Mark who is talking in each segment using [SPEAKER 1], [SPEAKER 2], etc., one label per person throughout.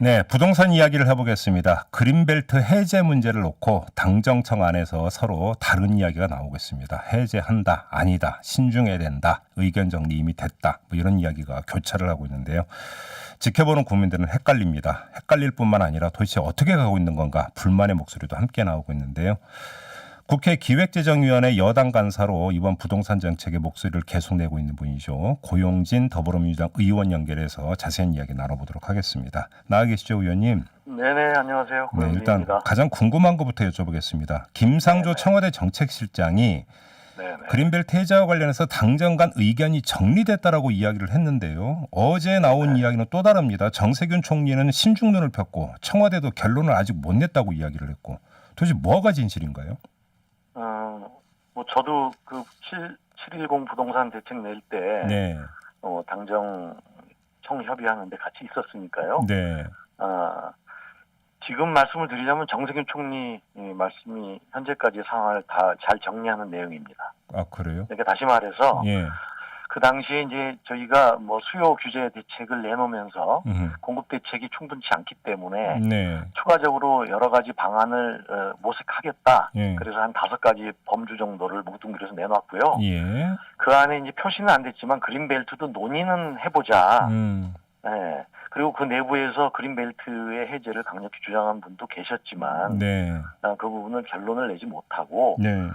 [SPEAKER 1] 네, 부동산 이야기를 해보겠습니다. 그린벨트 해제 문제를 놓고 당정청 안에서 서로 다른 이야기가 나오고 있습니다. 해제한다, 아니다, 신중해야 된다, 의견 정리 이미 됐다, 뭐 이런 이야기가 교차를 하고 있는데요. 지켜보는 국민들은 헷갈립니다. 헷갈릴 뿐만 아니라 도대체 어떻게 가고 있는 건가 불만의 목소리도 함께 나오고 있는데요. 국회 기획재정위원회 여당 간사로 이번 부동산 정책의 목소리를 계속 내고 있는 분이죠. 고용진 더불어민주당 의원 연결해서 자세한 이야기 나눠보도록 하겠습니다. 나와 계시죠, 의원님?
[SPEAKER 2] 네네, 안녕하세요.
[SPEAKER 1] 네, 일단
[SPEAKER 2] 고영진입니다.
[SPEAKER 1] 가장 궁금한 것부터 여쭤보겠습니다. 김상조
[SPEAKER 2] 네네.
[SPEAKER 1] 청와대 정책실장이
[SPEAKER 2] 네네.
[SPEAKER 1] 그린벨트 해제와 관련해서 당정 간 의견이 정리됐다라고 이야기를 했는데요. 어제 나온 이야기는 또 다릅니다. 정세균 총리는 신중론을 폈고 청와대도 결론을 아직 못 냈다고 이야기를 했고 도대체 뭐가 진실인가요?
[SPEAKER 2] 뭐 저도 그 710 부동산 대책 낼 때
[SPEAKER 1] 네.
[SPEAKER 2] 당정 청 협의하는데 같이 있었으니까요.
[SPEAKER 1] 네.
[SPEAKER 2] 지금 말씀을 드리자면 정세균 총리 말씀이 현재까지 상황을 다 잘 정리하는 내용입니다.
[SPEAKER 1] 아, 그래요?
[SPEAKER 2] 그러니까 다시 말해서
[SPEAKER 1] 예.
[SPEAKER 2] 그 당시에 이제 저희가 뭐 수요 규제 대책을 내놓으면서
[SPEAKER 1] 음흠.
[SPEAKER 2] 공급 대책이 충분치 않기 때문에
[SPEAKER 1] 네.
[SPEAKER 2] 추가적으로 여러 가지 방안을 모색하겠다.
[SPEAKER 1] 예.
[SPEAKER 2] 그래서 한 5가지 범주 정도를 뭉뚱그려서 내놨고요.
[SPEAKER 1] 예.
[SPEAKER 2] 그 안에 이제 표시는 안 됐지만 그린벨트도 논의는 해보자. 네. 그리고 그 내부에서 그린벨트의 해제를 강력히 주장한 분도 계셨지만
[SPEAKER 1] 네.
[SPEAKER 2] 그 부분은 결론을 내지 못하고
[SPEAKER 1] 네.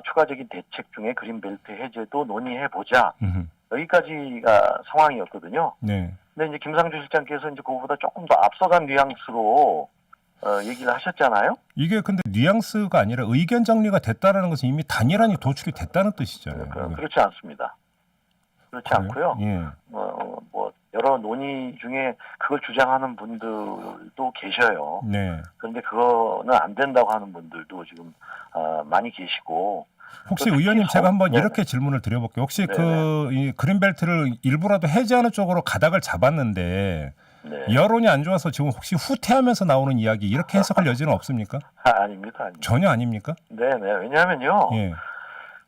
[SPEAKER 2] 추가적인 대책 중에 그린벨트 해제도 논의해보자.
[SPEAKER 1] 음흠.
[SPEAKER 2] 여기까지가 상황이었거든요.
[SPEAKER 1] 네.
[SPEAKER 2] 근데 이제 김상조 실장께서 이제 그거보다 조금 더 앞서간 뉘앙스로 얘기를 하셨잖아요.
[SPEAKER 1] 이게 근데 뉘앙스가 아니라 의견 정리가 됐다라는 것은 이미 단일안이 도출이 됐다는 뜻이잖아요.
[SPEAKER 2] 그렇지 않습니다. 그렇지
[SPEAKER 1] 그래요?
[SPEAKER 2] 않고요.
[SPEAKER 1] 예.
[SPEAKER 2] 뭐 여러 논의 중에 그걸 주장하는 분들도 계셔요.
[SPEAKER 1] 네.
[SPEAKER 2] 그런데 그거는 안 된다고 하는 분들도 지금 많이 계시고.
[SPEAKER 1] 혹시 의원님 제가 한번
[SPEAKER 2] 네네.
[SPEAKER 1] 이렇게 질문을 드려볼게요. 혹시
[SPEAKER 2] 네네.
[SPEAKER 1] 이 그린벨트를 일부라도 해제하는 쪽으로 가닥을 잡았는데
[SPEAKER 2] 네.
[SPEAKER 1] 여론이 안 좋아서 지금 혹시 후퇴하면서 나오는 이야기 이렇게 해석할 여지는 없습니까?
[SPEAKER 2] 아닙니다.
[SPEAKER 1] 전혀 아닙니까?
[SPEAKER 2] 네네. 왜냐하면요.
[SPEAKER 1] 예.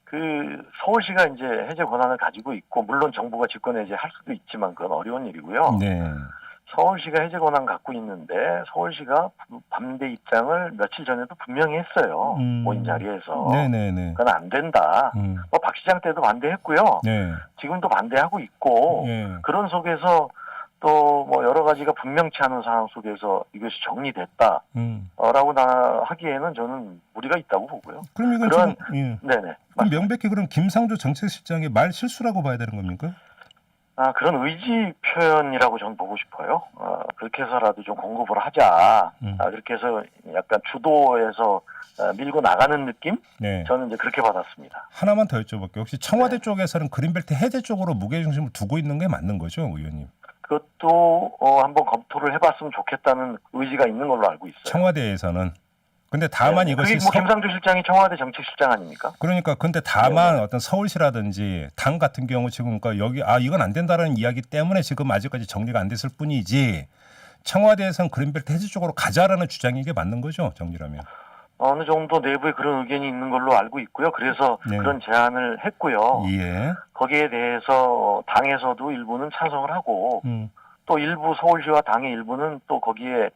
[SPEAKER 2] 그 서울시가 이제 해제 권한을 가지고 있고 물론 정부가 직권 해제할 수도 있지만 그건 어려운 일이고요.
[SPEAKER 1] 네.
[SPEAKER 2] 서울시가 해제 권한 갖고 있는데 서울시가 반대 입장을 며칠 전에도 분명히 했어요. 모임 자리에서.
[SPEAKER 1] 네네네.
[SPEAKER 2] 그건 안 된다. 뭐 박 시장 때도 반대했고요.
[SPEAKER 1] 네.
[SPEAKER 2] 지금도 반대하고 있고
[SPEAKER 1] 예.
[SPEAKER 2] 그런 속에서 또 뭐 여러 가지가 분명치 않은 상황 속에서 이것이 정리됐다. 라고 하기에는 저는 무리가 있다고 보고요.
[SPEAKER 1] 그럼 이건
[SPEAKER 2] 그런
[SPEAKER 1] 지금 예.
[SPEAKER 2] 네네.
[SPEAKER 1] 그럼 명백히 그럼 김상조 정책실장의 말 실수라고 봐야 되는 겁니까?
[SPEAKER 2] 그런 의지 표현이라고 저는 보고 싶어요. 그렇게 해서라도 좀 공급을 하자. 그렇게 해서 약간 주도에서 밀고 나가는 느낌?
[SPEAKER 1] 네.
[SPEAKER 2] 저는 이제 그렇게 받았습니다.
[SPEAKER 1] 하나만 더 여쭤볼게요. 혹시 청와대 쪽에서는 그린벨트 해제 쪽으로 무게중심을 두고 있는 게 맞는 거죠, 의원님?
[SPEAKER 2] 그것도 한번 검토를 해봤으면 좋겠다는 의지가 있는 걸로 알고 있어요.
[SPEAKER 1] 청와대에서는. 근데 다만
[SPEAKER 2] 네.
[SPEAKER 1] 이것이
[SPEAKER 2] 그게 뭐 김상조 실장이 청와대 정책실장 아닙니까?
[SPEAKER 1] 그러니까 근데 다만
[SPEAKER 2] 네.
[SPEAKER 1] 어떤 서울시라든지 당 같은 경우 지금 그러니까 여기 이건 안 된다라는 이야기 때문에 지금 아직까지 정리가 안 됐을 뿐이지 청와대에서는 그린벨트 해제 쪽으로 가자라는 주장이 이게 맞는 거죠, 정리라면.
[SPEAKER 2] 어느 정도 내부에 그런 의견이 있는 걸로 알고 있고요. 그래서
[SPEAKER 1] 네.
[SPEAKER 2] 그런 제안을 했고요.
[SPEAKER 1] 예.
[SPEAKER 2] 거기에 대해서 당에서도 일부는 찬성을 하고 또 일부 서울시와 당의 일부는 또 거기에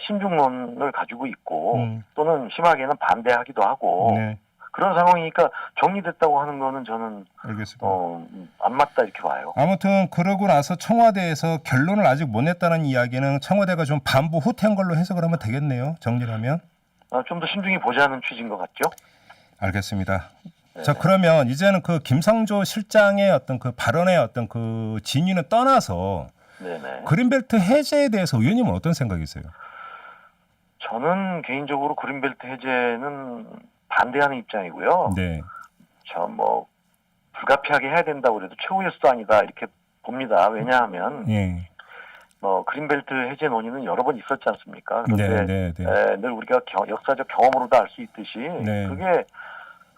[SPEAKER 2] 신중론을 가지고 있고 또는 심하게는 반대하기도 하고
[SPEAKER 1] 네.
[SPEAKER 2] 그런 상황이니까 정리됐다고 하는 거는 저는
[SPEAKER 1] 알겠습니다.
[SPEAKER 2] 안 맞다 이렇게 봐요.
[SPEAKER 1] 아무튼 그러고 나서 청와대에서 결론을 아직 못 냈다는 이야기는 청와대가 좀 반부 후퇴한 걸로 해석을 하면 되겠네요. 정리를 하면.
[SPEAKER 2] 좀 더 신중히 보자는 취지인 것 같죠?
[SPEAKER 1] 알겠습니다.
[SPEAKER 2] 네네.
[SPEAKER 1] 자, 그러면 이제는 그 김상조 실장의 어떤 그 발언의 어떤 그 진위는 떠나서
[SPEAKER 2] 네네.
[SPEAKER 1] 그린벨트 해제에 대해서 의원님은 어떤 생각이세요?
[SPEAKER 2] 저는 개인적으로 그린벨트 해제는 반대하는 입장이고요.
[SPEAKER 1] 네.
[SPEAKER 2] 뭐 불가피하게 해야 된다고 그래도 최후의 수단이다 이렇게 봅니다. 왜냐하면
[SPEAKER 1] 예.
[SPEAKER 2] 그린벨트 해제 논의는 여러 번 있었지 않습니까? 그런데
[SPEAKER 1] 네.
[SPEAKER 2] 늘 우리가 역사적 경험으로도 알 수 있듯이
[SPEAKER 1] 네.
[SPEAKER 2] 그게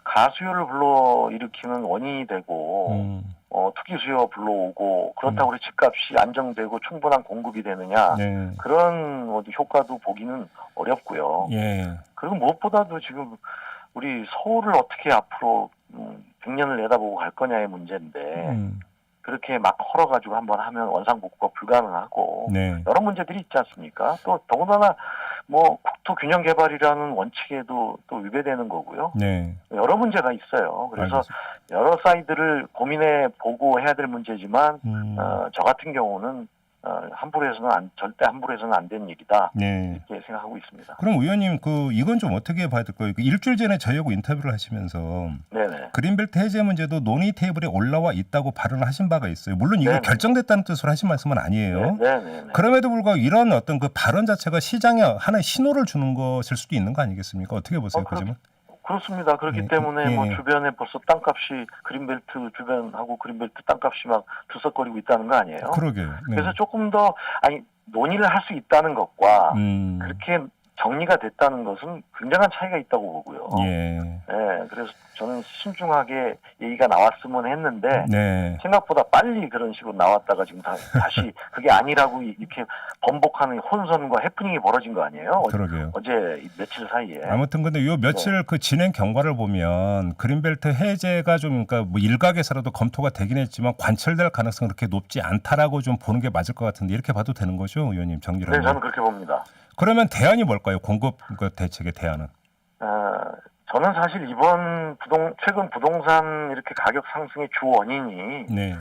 [SPEAKER 2] 가수요를 불러일으키는 원인이 되고 투기 수요 불러오고 그렇다고 해서 집값이 안정되고 충분한 공급이 되느냐
[SPEAKER 1] 네.
[SPEAKER 2] 그런 효과도 보기는 어렵고요.
[SPEAKER 1] 예.
[SPEAKER 2] 그리고 무엇보다도 지금 우리 서울을 어떻게 앞으로 100년을 내다보고 갈 거냐의 문제인데 그렇게 막 헐어가지고 한번 하면 원상복구가 불가능하고
[SPEAKER 1] 네.
[SPEAKER 2] 여러 문제들이 있지 않습니까? 또 더군다나 뭐 국토 균형 개발이라는 원칙에도 또 위배되는 거고요.
[SPEAKER 1] 네.
[SPEAKER 2] 여러 문제가 있어요. 그래서
[SPEAKER 1] 알겠습니다.
[SPEAKER 2] 여러 사이드를 고민해 보고 해야 될 문제지만 저 같은 경우는 절대 함부로 해서는 안 되는 일이다.
[SPEAKER 1] 네.
[SPEAKER 2] 이렇게 생각하고 있습니다.
[SPEAKER 1] 그럼 의원님 이건 좀 어떻게 봐야 될까요? 일주일 전에 저희하고 인터뷰를 하시면서
[SPEAKER 2] 네네.
[SPEAKER 1] 그린벨트 해제 문제도 논의 테이블에 올라와 있다고 발언을 하신 바가 있어요. 물론 이거
[SPEAKER 2] 네네.
[SPEAKER 1] 결정됐다는 뜻으로 하신 말씀은 아니에요.
[SPEAKER 2] 네네.
[SPEAKER 1] 그럼에도 불구하고 이런 어떤 그 발언 자체가 시장에 하나의 신호를 주는 것일 수도 있는 거 아니겠습니까? 어떻게 보세요, 그 점은?
[SPEAKER 2] 그렇습니다. 그렇기 때문에 뭐 주변에 벌써 땅값이 그린벨트 주변하고 그린벨트 땅값이 막 들썩거리고 있다는 거 아니에요?
[SPEAKER 1] 그러게요. 네.
[SPEAKER 2] 그래서 조금 더 논의를 할 수 있다는 것과 그렇게 정리가 됐다는 것은 굉장한 차이가 있다고 보고요.
[SPEAKER 1] 예.
[SPEAKER 2] 네, 그래서 저는 신중하게 얘기가 나왔으면 했는데
[SPEAKER 1] 네.
[SPEAKER 2] 생각보다 빨리 그런 식으로 나왔다가 지금 다시 그게 아니라고 이렇게 번복하는 혼선과 해프닝이 벌어진 거 아니에요?
[SPEAKER 1] 그러게요.
[SPEAKER 2] 어제 며칠 사이에.
[SPEAKER 1] 아무튼 근데 요 며칠 그 진행 경과를 보면 그린벨트 해제가 좀 그러니까 뭐 일각에서라도 검토가 되긴 했지만 관철될 가능성은 그렇게 높지 않다라고 좀 보는 게 맞을 것 같은데 이렇게 봐도 되는 거죠, 의원님 정리를?
[SPEAKER 2] 네, 저는 그렇게 봅니다.
[SPEAKER 1] 그러면 대안이 뭘까요? 공급 대책의 대안은?
[SPEAKER 2] 저는 사실 최근 부동산 이렇게 가격 상승의 주 원인이
[SPEAKER 1] 네.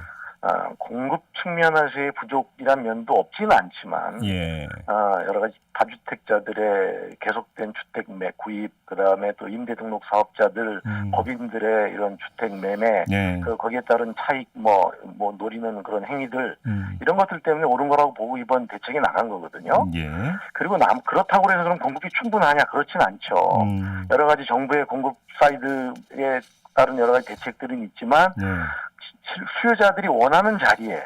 [SPEAKER 2] 공급 측면에서의 부족이란 면도 없지는 않지만
[SPEAKER 1] 예.
[SPEAKER 2] 여러 가지 다주택자들의 계속된 주택 구입, 그다음에 또 임대 등록 사업자들, 법인들의 이런 주택 매매,
[SPEAKER 1] 예.
[SPEAKER 2] 거기에 따른 차익 노리는 그런 행위들 이런 것들 때문에 오른 거라고 보고 이번 대책이 나간 거거든요.
[SPEAKER 1] 예.
[SPEAKER 2] 그리고 그렇다고 해서 그럼 공급이 충분하냐? 그렇진 않죠. 여러 가지 정부의 공급 사이드에 따른 여러 가지 대책들은 있지만 수요자들이 원하는 자리에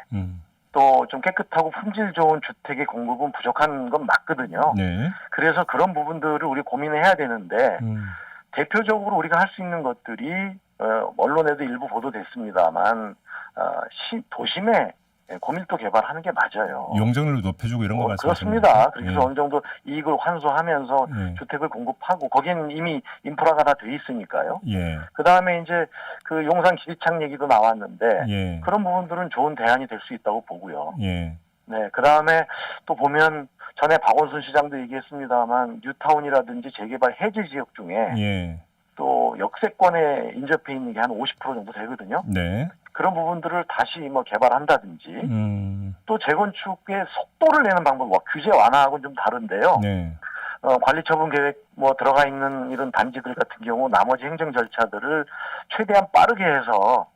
[SPEAKER 2] 또 좀 깨끗하고 품질 좋은 주택의 공급은 부족한 건 맞거든요.
[SPEAKER 1] 네.
[SPEAKER 2] 그래서 그런 부분들을 우리 고민해야 되는데 대표적으로 우리가 할 수 있는 것들이 언론에도 일부 보도됐습니다만 도심에 고밀도 개발하는 게 맞아요.
[SPEAKER 1] 용적률을 높여주고 이런 거 말씀하시는 거죠?
[SPEAKER 2] 그렇습니다. 그래서 어느 정도 이익을 환수하면서 주택을 공급하고 거기는 이미 인프라가 다 돼 있으니까요.
[SPEAKER 1] 예.
[SPEAKER 2] 그다음에 이제 그 용산 기지창 얘기도 나왔는데
[SPEAKER 1] 예.
[SPEAKER 2] 그런 부분들은 좋은 대안이 될 수 있다고 보고요.
[SPEAKER 1] 예.
[SPEAKER 2] 네, 그다음에 또 보면 전에 박원순 시장도 얘기했습니다만 뉴타운이라든지 재개발 해제 지역 중에
[SPEAKER 1] 예.
[SPEAKER 2] 또 역세권에 인접해 있는 게 한 50% 정도 되거든요.
[SPEAKER 1] 네.
[SPEAKER 2] 그런 부분들을 다시 개발한다든지 또 재건축의 속도를 내는 방법, 규제 완화하고는 좀 다른데요.
[SPEAKER 1] 네.
[SPEAKER 2] 관리처분 계획 들어가 있는 이런 단지들 같은 경우 나머지 행정 절차들을 최대한 빠르게 해서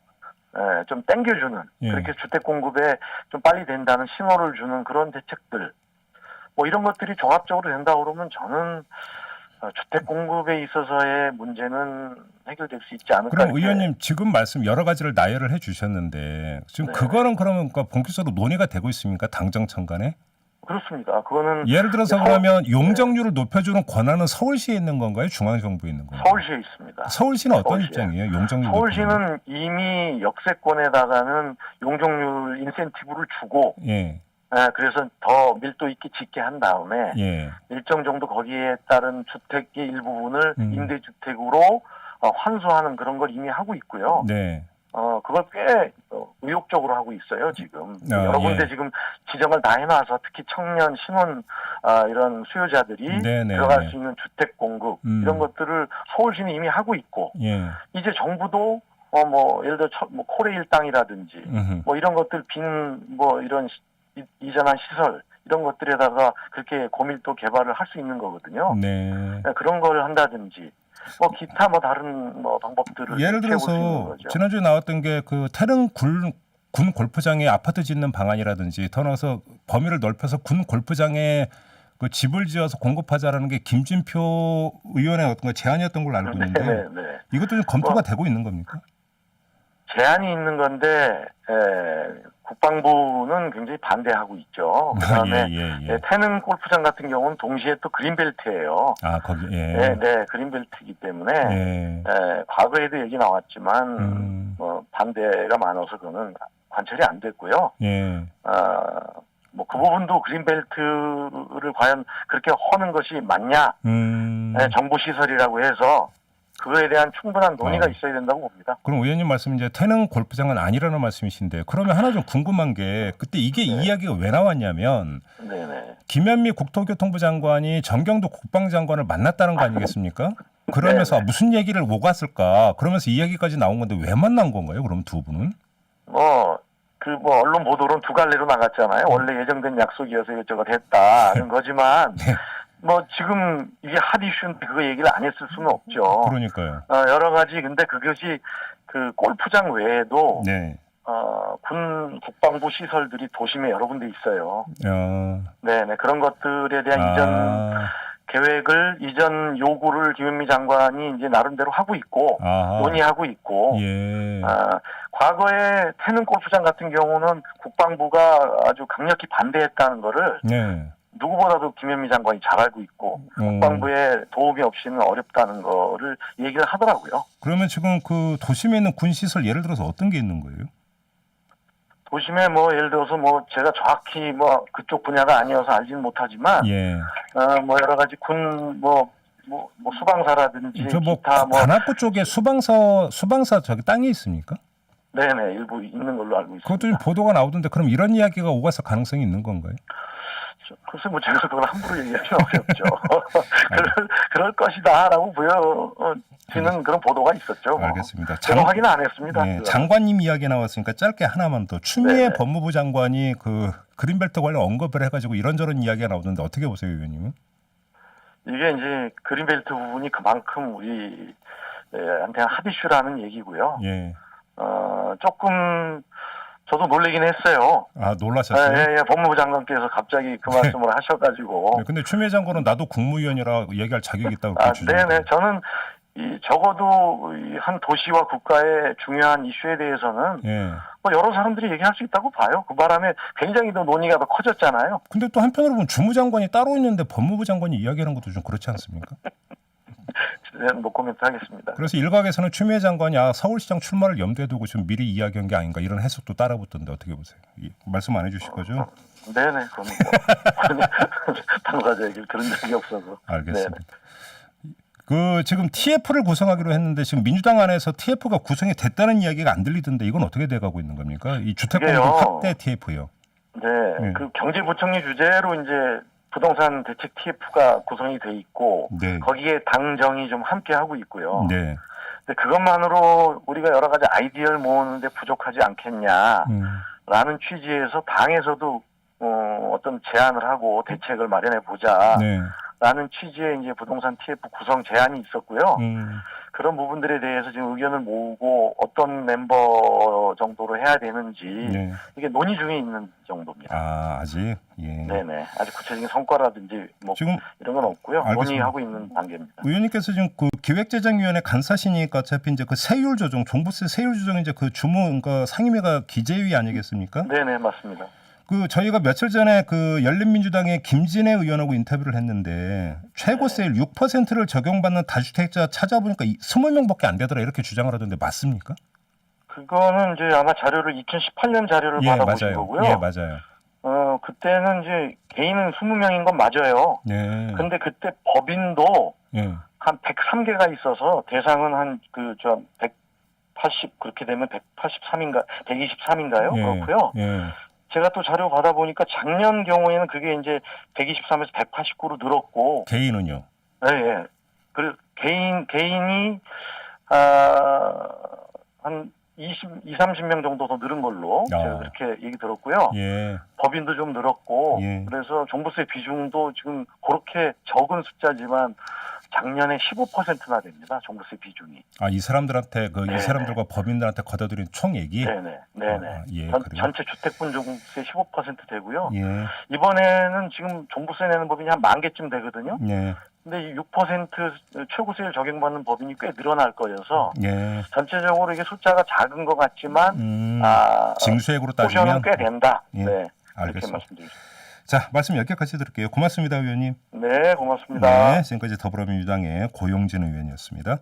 [SPEAKER 2] 좀 땡겨주는 그렇게 주택 공급에 좀 빨리 된다는 신호를 주는 그런 대책들 이런 것들이 종합적으로 된다 그러면 저는 주택 공급에 있어서의 문제는 해결될 수 있지 않을까.
[SPEAKER 1] 그럼 의원님 지금 말씀 여러 가지를 나열을 해주셨는데 지금 그거는 그러면 본격적으로 논의가 되고 있습니까? 당정청 간에?
[SPEAKER 2] 그렇습니다. 그거는
[SPEAKER 1] 예를 들어서 그러면 용적률을 높여주는 권한은 서울시에 있는 건가요? 중앙정부에 있는 건가요?
[SPEAKER 2] 서울시에 있습니다.
[SPEAKER 1] 서울시는 어떤 입장이에요? 용적률
[SPEAKER 2] 서울시는 이미 역세권에다가는 용적률 인센티브를 주고 그래서 더 밀도 있게 짓게 한 다음에 일정 정도 거기에 따른 주택의 일부분을 임대주택으로 환수하는 그런 걸 이미 하고 있고요.
[SPEAKER 1] 네.
[SPEAKER 2] 그걸 꽤 의욕적으로 하고 있어요, 지금. 여러 군데 지금 지정을 다 해놔서 특히 청년, 신혼, 이런 수요자들이 들어갈 수 있는 주택 공급, 이런 것들을 서울시는 이미 하고 있고, 이제 정부도, 예를 들어, 코레일 땅이라든지, 이런 것들 이런 이전한 시설, 이런 것들에다가 그렇게 고밀도 개발을 할 수 있는 거거든요.
[SPEAKER 1] 네.
[SPEAKER 2] 그런 걸 한다든지, 기타 다른 방법들을
[SPEAKER 1] 예를 들어서 지난주에 나왔던 게 그 태릉 군 골프장에 아파트 짓는 방안이라든지 더 나아가서 범위를 넓혀서 군 골프장에 그 집을 지어서 공급하자라는 게 김진표 의원의 어떤 제안이었던 걸로 알고 있는데 이것도 좀 검토가 되고 있는 겁니까?
[SPEAKER 2] 제안이 있는 건데 국방부는 굉장히 반대하고 있죠. 그다음에 태릉 골프장 같은 경우는 동시에 또 그린벨트예요.
[SPEAKER 1] 거기
[SPEAKER 2] 네, 그린벨트이기 때문에 과거에도 얘기 나왔지만 반대가 많아서 그거는 관철이 안 됐고요. 그 부분도 그린벨트를 과연 그렇게 허는 것이 맞냐? 정부 시설이라고 해서 그거에 대한 충분한 논의가
[SPEAKER 1] 어.
[SPEAKER 2] 있어야 된다고 봅니다.
[SPEAKER 1] 그럼 의원님 말씀 이제 태릉 골프장은 아니라는 말씀이신데 그러면 하나 좀 궁금한 게 그때 이게
[SPEAKER 2] 네.
[SPEAKER 1] 이야기가 왜 나왔냐면
[SPEAKER 2] 네네.
[SPEAKER 1] 김현미 국토교통부 장관이 정경도 국방장관을 만났다는 거 아니겠습니까? 그러면서
[SPEAKER 2] 네네.
[SPEAKER 1] 무슨 얘기를 오갔을까? 그러면서 이야기까지 나온 건데 왜 만난 건가요? 그럼 두 분은?
[SPEAKER 2] 언론 보도로는 두 갈래로 나갔잖아요. 원래 예정된 약속이어서 이것저것 했다는 거지만,
[SPEAKER 1] 네.
[SPEAKER 2] 지금 이게 핫 이슈인데 그거 얘기를 안 했을 수는 없죠.
[SPEAKER 1] 그러니까요.
[SPEAKER 2] 여러 가지, 근데 그것이 그 골프장 외에도,
[SPEAKER 1] 네.
[SPEAKER 2] 군 국방부 시설들이 도심에 여러 군데 있어요.
[SPEAKER 1] 어,
[SPEAKER 2] 네네. 그런 것들에 대한 이전 계획을, 이전 요구를 김현미 장관이 이제 나름대로 하고 있고,
[SPEAKER 1] 아하.
[SPEAKER 2] 논의하고 있고,
[SPEAKER 1] 예.
[SPEAKER 2] 과거에 태릉 골프장 같은 경우는 국방부가 아주 강력히 반대했다는 거를
[SPEAKER 1] 네.
[SPEAKER 2] 누구보다도 김현미 장관이 잘 알고 있고 국방부의 도움이 없이는 어렵다는 거를 얘기를 하더라고요.
[SPEAKER 1] 그러면 지금 그 도심에 있는 군 시설 예를 들어서 어떤 게 있는 거예요?
[SPEAKER 2] 도심에 예를 들어서 제가 정확히 그쪽 분야가 아니어서 알지는 못하지만
[SPEAKER 1] 예.
[SPEAKER 2] 여러 가지 군 수방사라든지
[SPEAKER 1] 저
[SPEAKER 2] 기타
[SPEAKER 1] 관악구 쪽에 수방사 저기 땅이 있습니까?
[SPEAKER 2] 네네 일부 있는 걸로 알고 있습니다.
[SPEAKER 1] 그것도 좀 보도가 나오던데 그럼 이런 이야기가 오갔을 가능성이 있는 건가요?
[SPEAKER 2] 글쎄 제가 그걸 함부로 얘기하기는 어렵죠. 그럴 것이다라고 보여지는 그런 보도가 있었죠.
[SPEAKER 1] 알겠습니다.
[SPEAKER 2] 제가 확인 안 했습니다.
[SPEAKER 1] 네, 장관님 이야기 나왔으니까 짧게 하나만 더. 추미애
[SPEAKER 2] 네네.
[SPEAKER 1] 법무부 장관이 그 그린벨트 관련 언급을 해가지고 이런저런 이야기가 나오던데 어떻게 보세요, 의원님은?
[SPEAKER 2] 이게 이제 그린벨트 부분이 그만큼 우리한테는 핫 이슈라는 얘기고요.
[SPEAKER 1] 예.
[SPEAKER 2] 조금 저도 놀라긴 했어요.
[SPEAKER 1] 아, 놀라셨어요?
[SPEAKER 2] 예, 법무부 장관께서 갑자기 그 말씀을 하셔가지고.
[SPEAKER 1] 네, 근데 추미애 장관은 나도 국무위원이라 얘기할 자격이 있다고
[SPEAKER 2] 네네. 저는 적어도 한 도시와 국가의 중요한 이슈에 대해서는
[SPEAKER 1] 예.
[SPEAKER 2] 여러 사람들이 얘기할 수 있다고 봐요. 그 바람에 굉장히 더 논의가 더 커졌잖아요.
[SPEAKER 1] 근데 또 한편으로 보면 주무장관이 따로 있는데 법무부 장관이 이야기하는 것도 좀 그렇지 않습니까?
[SPEAKER 2] 노코멘트 하겠습니다.
[SPEAKER 1] 그래서 일각에서는 추미애 장관이 서울시장 출마를 염두에 두고 지금 미리 이야기한 게 아닌가 이런 해석도 따라붙던데 어떻게 보세요? 말씀 안 해주실 거죠?
[SPEAKER 2] 네네. 그럼 당사자 얘기를 들은 적이 없어서.
[SPEAKER 1] 알겠습니다. 네네. 지금 TF를 구성하기로 했는데 지금 민주당 안에서 TF가 구성이 됐다는 이야기가 안 들리던데 이건 어떻게 돼가고 있는 겁니까? 이 주택공급 확대 TF요.
[SPEAKER 2] 네. 그 경제부총리 주재로 이제 부동산 대책 TF가 구성이 돼 있고
[SPEAKER 1] 네.
[SPEAKER 2] 거기에 당정이 좀 함께 하고 있고요.
[SPEAKER 1] 네.
[SPEAKER 2] 근데 그것만으로 우리가 여러 가지 아이디어를 모으는데 부족하지 않겠냐라는 취지에서 당에서도 어떤 제안을 하고 대책을 마련해 보자.
[SPEAKER 1] 네.
[SPEAKER 2] 라는 취지의 이제 부동산 TF 구성 제안이 있었고요. 그런 부분들에 대해서 지금 의견을 모으고 어떤 멤버 정도로 해야 되는지
[SPEAKER 1] 네.
[SPEAKER 2] 이게 논의 중에 있는 정도입니다.
[SPEAKER 1] 아직? 예.
[SPEAKER 2] 네네. 아직 구체적인 성과라든지
[SPEAKER 1] 지금
[SPEAKER 2] 이런 건 없고요.
[SPEAKER 1] 알겠습니다.
[SPEAKER 2] 논의하고 있는 단계입니다.
[SPEAKER 1] 의원님께서 지금 그 기획재정위원회 간사시니까 어차피 이제 그 세율 조정, 종부세 세율 조정 이제 그 그러니까 상임위가 기재위 아니겠습니까?
[SPEAKER 2] 네네 맞습니다.
[SPEAKER 1] 저희가 며칠 전에 그 열린민주당의 김진애 의원하고 인터뷰를 했는데 최고세율 6%를 적용받는 다주택자 찾아보니까 20명밖에 안 되더라 이렇게 주장을 하던데 맞습니까?
[SPEAKER 2] 그거는 이제 아마 자료를 2018년 자료를 받아보신
[SPEAKER 1] 맞아요.
[SPEAKER 2] 거고요.
[SPEAKER 1] 예, 맞아요.
[SPEAKER 2] 그때는 이제 개인은 20명인 건 맞아요.
[SPEAKER 1] 네. 근데
[SPEAKER 2] 그때 법인도 한 103개가 있어서 대상은 한 180 그렇게 되면 183인가 123인가요? 그렇고요. 제가 또 자료 받아보니까 작년 경우에는 그게 이제 123에서 189로 늘었고.
[SPEAKER 1] 개인은요?
[SPEAKER 2] 네. 그리고 개인이, 한 30명 정도 더 늘은 걸로 제가 그렇게 얘기 들었고요.
[SPEAKER 1] 예.
[SPEAKER 2] 법인도 좀 늘었고. 그래서 종부세 비중도 지금 그렇게 적은 숫자지만 작년에 15%나 됩니다. 종부세 비중이.
[SPEAKER 1] 이 사람들한테 이 사람들과 법인들한테 걷어들인 총액이?
[SPEAKER 2] 네네.
[SPEAKER 1] 예,
[SPEAKER 2] 전체 주택분 종부세 15% 되고요.
[SPEAKER 1] 예.
[SPEAKER 2] 이번에는 지금 종부세 내는 법인이 한 10,000개쯤 되거든요.
[SPEAKER 1] 예.
[SPEAKER 2] 근데 이 6% 최고세율 적용받는 법인이 꽤 늘어날 거여서 전체적으로 이게 숫자가 작은 것 같지만
[SPEAKER 1] 징수액으로 따지면
[SPEAKER 2] 포션은 꽤 된다.
[SPEAKER 1] 네,
[SPEAKER 2] 이렇게
[SPEAKER 1] 알겠습니다.
[SPEAKER 2] 말씀드리겠습니다.
[SPEAKER 1] 자, 말씀 여기까지 드릴게요. 고맙습니다, 의원님.
[SPEAKER 2] 네, 고맙습니다.
[SPEAKER 1] 네, 지금까지 더불어민주당의 고용진 의원이었습니다.